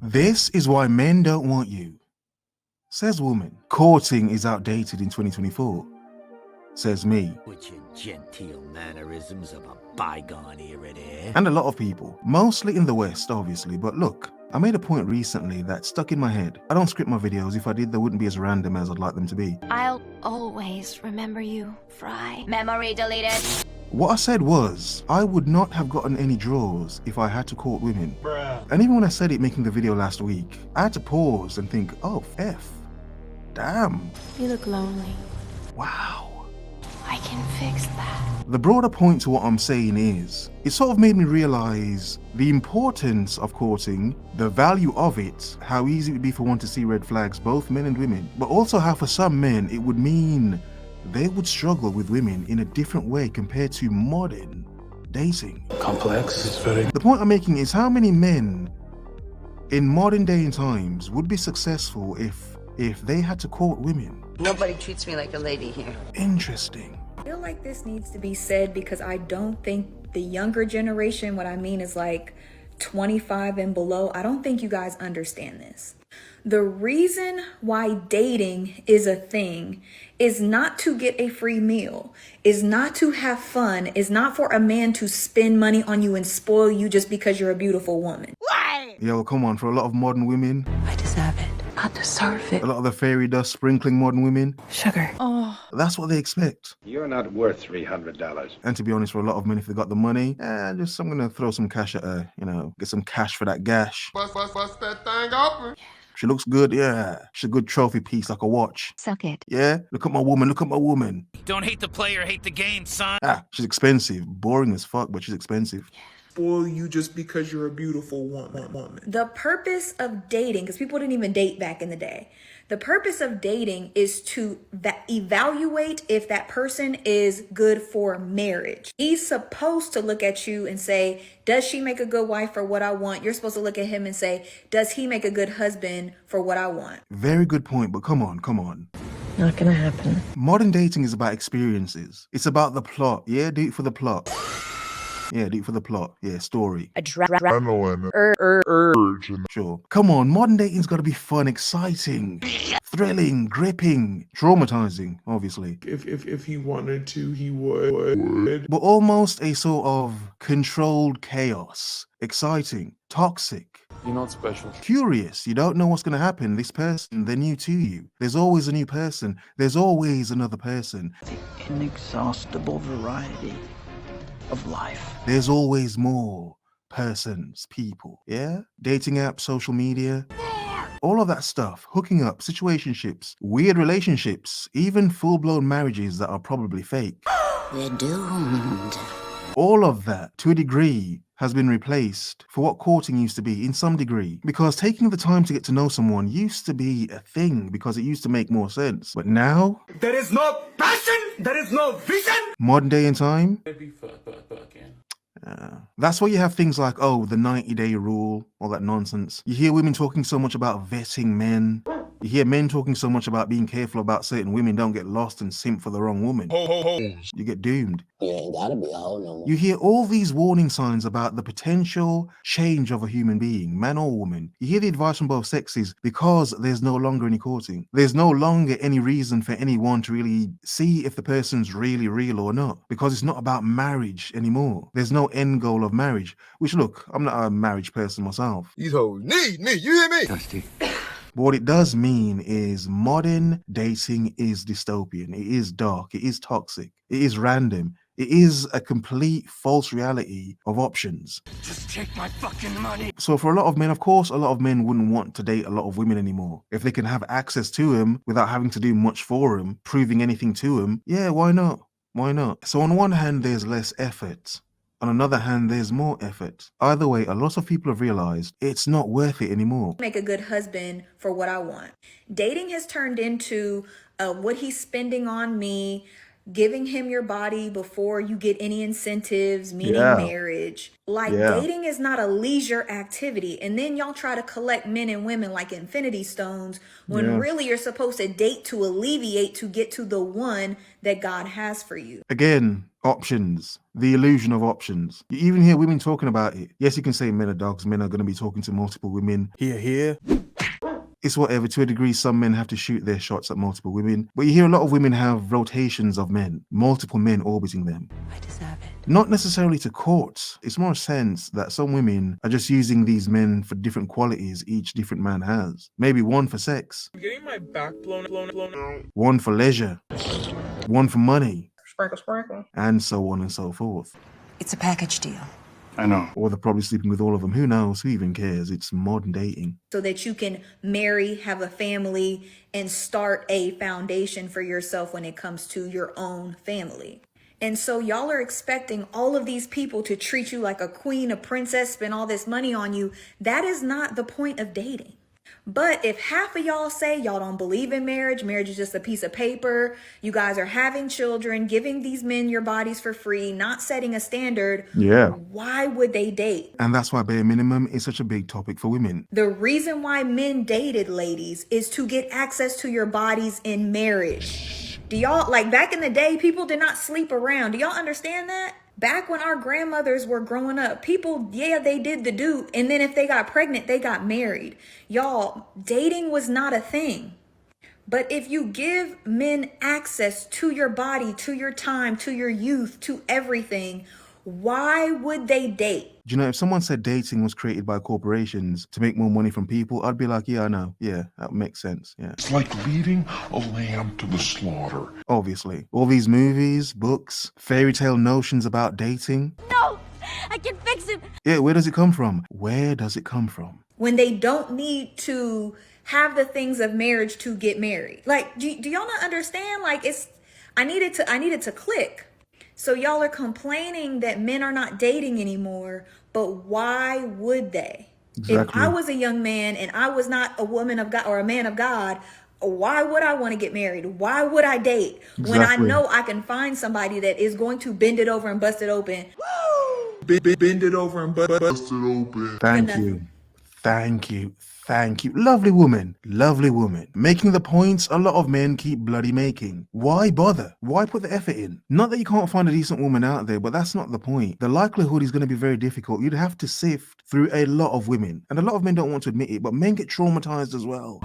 This is why men don't want you. Says woman. Courting is outdated in 2024. Says me. With your genteel mannerisms of a bygone era there. And a lot of people. Mostly in the West, obviously, but look. I made a point recently that stuck in my head. I don't script my videos. If I did, they wouldn't be as random as I'd like them to be. I'll always remember you, Fry. Memory deleted. What I said was, I would not have gotten any draws if I had to court women. Bruh. And even when I said it making the video last week, I had to pause and think, oh, F. Damn. You look lonely. Wow. I can fix that. The broader point to what I'm saying is, it sort of made me realize the importance of courting, the value of it, how easy it would be for one to see red flags, both men and women, but also how for some men it would mean they would struggle with women in a different way compared to modern dating. Complex. It's very. The point I'm making is how many men in modern day and times would be successful if they had to court women. Nobody treats me like a lady here. Interesting. I feel like this needs to be said because I don't think the younger generation, what I mean is like 25 and below, I don't think you guys understand this. The reason why dating is a thing is not to get a free meal, is not to have fun, is not for a man to spend money on you and spoil you just because you're a beautiful woman. Why? Yo, come on, for a lot of modern women, I deserve it. I deserve it. a lot of the fairy dust sprinkling modern women, Sugar. Oh. that's what they expect. You're not worth $300. And to be honest, for a lot of men, if they got the money, I'm gonna throw some cash at her, get some cash for that gash. Bust that thing open. She looks good, yeah. She's a good trophy piece, like a watch. Suck it. Yeah? Look at my woman, look at my woman. Don't hate the player, hate the game, son. She's expensive. Boring as fuck, but she's expensive. Spoil you just because you're a beautiful woman. The purpose of dating, because people didn't even date back in the day, the purpose of dating is to evaluate if that person is good for marriage. He's supposed to look at you and say, does she make a good wife for what I want? You're supposed to look at him and say, does he make a good husband for what I want? Very good point, but come on. Not gonna happen. Modern dating is about experiences. It's about the plot. Yeah, do it for the plot. Yeah, do it for the plot. Yeah, story. Adrenaline. Urge. Sure. Come on, modern dating's gotta be fun, exciting, thrilling, gripping, traumatizing, obviously. If he wanted to, he would. But almost a sort of controlled chaos. Exciting, toxic. You're not special. Curious, you don't know what's gonna happen. This person, they're new to you. There's always a new person. There's always another person. The inexhaustible variety of life. There's always more persons, people, yeah? Dating apps, social media, all of that stuff, hooking up, situationships, weird relationships, even full-blown marriages that are probably fake. We're doomed. All of that, to a degree, has been replaced for what courting used to be in some degree. Because taking the time to get to know someone used to be a thing because it used to make more sense. But now, There is no passion. There is no vision. modern day and time, Maybe fucking. that's why you have things like, oh, the 90-day rule, all that nonsense. You hear women talking so much about vetting men. You hear men talking so much about being careful about certain women don't get lost and simp for the wrong woman. You get doomed. You ain't gotta be a hoe no more. You hear all these warning signs about the potential change of a human being, man or woman. You hear the advice from both sexes because there's no longer any courting. There's no longer any reason for anyone to really see if the person's really real or not, because it's not about marriage anymore. There's no end goal of marriage, which, look, I'm not a marriage person myself. These hoes need me. You hear me? Dusty. But what it does mean is modern dating is dystopian. It is dark. It is toxic. It is random. It is a complete false reality of options. Just take my fucking money. So for a lot of men, of course, a lot of men wouldn't want to date a lot of women anymore. If they can have access to them without having to do much for them, proving anything to them, yeah, why not? Why not? So on one hand, there's less effort. On another hand, there's more effort. Either way, a lot of people have realized it's not worth it anymore. Make a good husband for what I want. Dating has turned into what he's spending on me, giving him your body before you get any incentives, meaning Yeah. marriage. Like Yeah. dating is not a leisure activity. And then y'all try to collect men and women like infinity stones when Yeah. really you're supposed to date to alleviate to get to the one that God has for you. Again, options. The illusion of options. You even hear women talking about it. Yes, you can say men are dogs. Men are going to be talking to multiple women. Here. It's whatever. To a degree, some men have to shoot their shots at multiple women. But you hear a lot of women have rotations of men, multiple men orbiting them. I deserve it. Not necessarily to court. It's more a sense that some women are just using these men for different qualities each different man has. Maybe one for sex, I'm getting my back blown out. one for leisure, one for money, Sprinkle. and so on and so forth. It's a package deal. I know. Or they're probably sleeping with all of them. Who knows? Who even cares? It's modern dating. So that you can marry, have a family, and start a foundation for yourself when it comes to your own family. And so y'all are expecting all of these people to treat you like a queen, a princess, spend all this money on you. That is not the point of dating. But if half of y'all say y'all don't believe in marriage is just a piece of paper, you guys are having children, giving these men your bodies for free, not setting a standard, Yeah. why would they date? And that's why bare minimum is such a big topic for women. The reason why men dated, ladies, is to get access to your bodies in marriage. Do y'all, like back in the day, people did not sleep around. Do y'all understand that? Back when our grandmothers were growing up, people, yeah, they did the do. And then if they got pregnant, they got married. Y'all, dating was not a thing. But if you give men access to your body, to your time, to your youth, to everything, why would they date? Do you know, if someone said dating was created by corporations to make more money from people, I'd be like, yeah, I know. Yeah, that makes sense. Yeah. It's like leading a lamb to the slaughter. Obviously. All these movies, books, fairy tale notions about dating. No! I can fix it! Yeah, where does it come from? Where does it come from? When they don't need to have the things of marriage to get married. Like, do y'all not understand? Like, I needed to click. So y'all are complaining that men are not dating anymore, but why would they? Exactly. If I was a young man and I was not a woman of God or a man of God, why would I want to get married? Why would I date when I Exactly. know I can find somebody that is going to bend it over and bust it open? Bend it over and bust it open. Thank nothing. you. Thank you. Thank you. Lovely woman. Lovely woman. Making the points a lot of men keep bloody making. Why bother? Why put the effort in? Not that you can't find a decent woman out there, but that's not the point. The likelihood is going to be very difficult. You'd have to sift through a lot of women. And a lot of men don't want to admit it, but men get traumatized as well.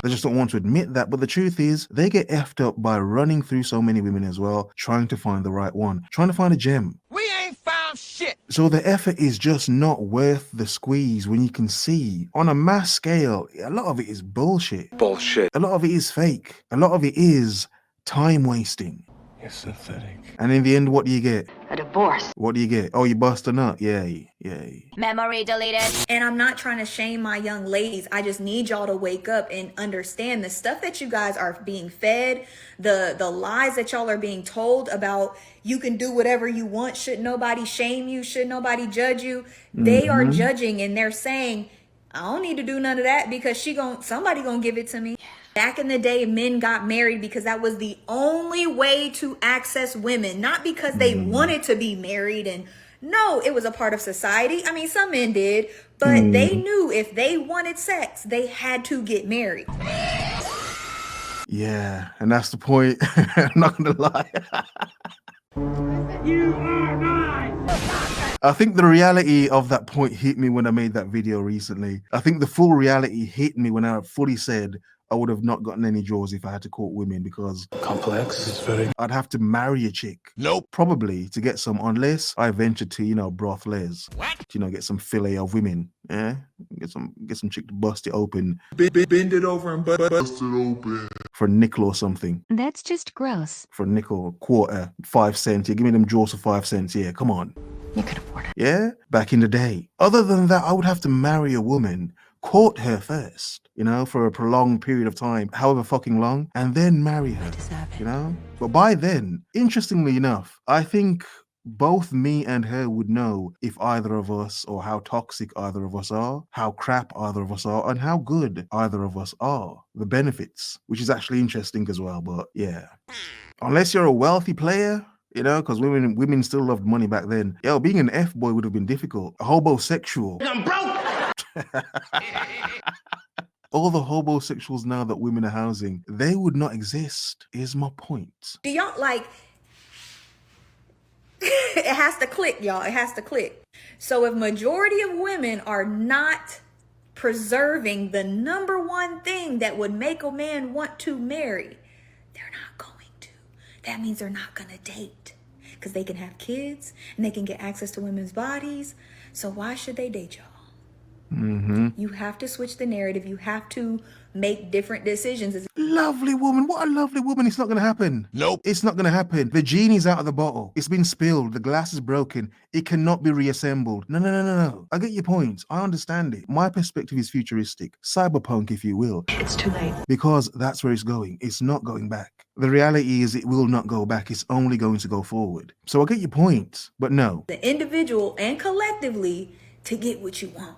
They just don't want to admit that. But the truth is, they get effed up by running through so many women as well, trying to find the right one, trying to find a gem. We ain't found shit. So the effort is just not worth the squeeze when you can see on a mass scale, a lot of it is bullshit. A lot of it is fake. A lot of it is time wasting. It's pathetic. And in the end, what do you get? A divorce. What do you get? Oh, you bust a nut. Yay. Yay. Memory deleted. And I'm not trying to shame my young ladies. I just need y'all to wake up and understand the stuff that you guys are being fed, the lies that y'all are being told about you can do whatever you want. Should nobody shame you? Should nobody judge you? They are judging and they're saying, I don't need to do none of that because somebody gonna give it to me. Back in the day, men got married because that was the only way to access women, not because they wanted to be married. And no, it was a part of society. I mean, some men did, but they knew if they wanted sex, they had to get married. Yeah, and that's the point. I'm not gonna lie. I think the reality of that point hit me when I made that video recently. I think the full reality hit me when I fully said I would have not gotten any draws if I had to court women because Complex. It's very. I'd have to marry a chick. Nope. Probably to get some, unless I venture to, brothels. What? Get some fillet of women. Yeah? Get some chick to bust it open Bend it over and bust it open. for a nickel or something. That's just gross. For a nickel, quarter, 5 cents. Yeah, give me them jaws for 5 cents. Yeah, come on. You could afford it. Yeah? Back in the day. Other than that, I would have to marry a woman, court her first, for a prolonged period of time, however fucking long, and then marry her, I deserve it. But by then, interestingly enough, I think Both me and her would know if either of us, or how toxic either of us are, how crap either of us are, and how good either of us are. The benefits, which is actually interesting as well, but yeah. Unless you're a wealthy player, you know, because women still loved money back then. Yo, being an F-boy would have been difficult. A hobosexual. I'm broke! All the hobosexuals now that women are housing, they would not exist, is my point. Do y'all like... It has to click, y'all. It has to click. So if majority of women are not preserving the number one thing that would make a man want to marry, they're not going to. That means they're not going to date. Because they can have kids and they can get access to women's bodies. So why should they date y'all? You have to switch the narrative. You have to make different decisions. Lovely woman. What a lovely woman. It's not going to happen. Nope. It's not going to happen. The genie's out of the bottle. It's been spilled. The glass is broken. It cannot be reassembled. No. I get your point. I understand it. My perspective is futuristic. Cyberpunk, if you will. It's too late. Because that's where it's going. It's not going back. The reality is it will not go back. It's only going to go forward. So I get your point, but no. The individual and collectively to get what you want.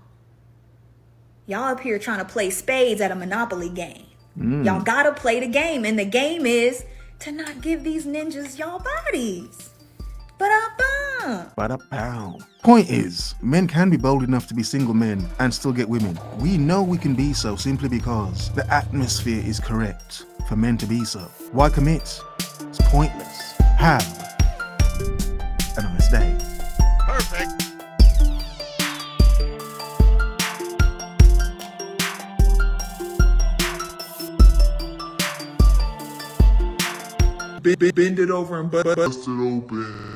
Y'all up here trying to play spades at a Monopoly game. Y'all gotta play the game, and the game is to not give these ninjas y'all bodies. Ba-da-pow. Point is, men can be bold enough to be single men and still get women. We know we can be so simply because the atmosphere is correct for men to be so. Why commit? It's pointless. Have a nice day. Perfect! Bend it over and bust it open.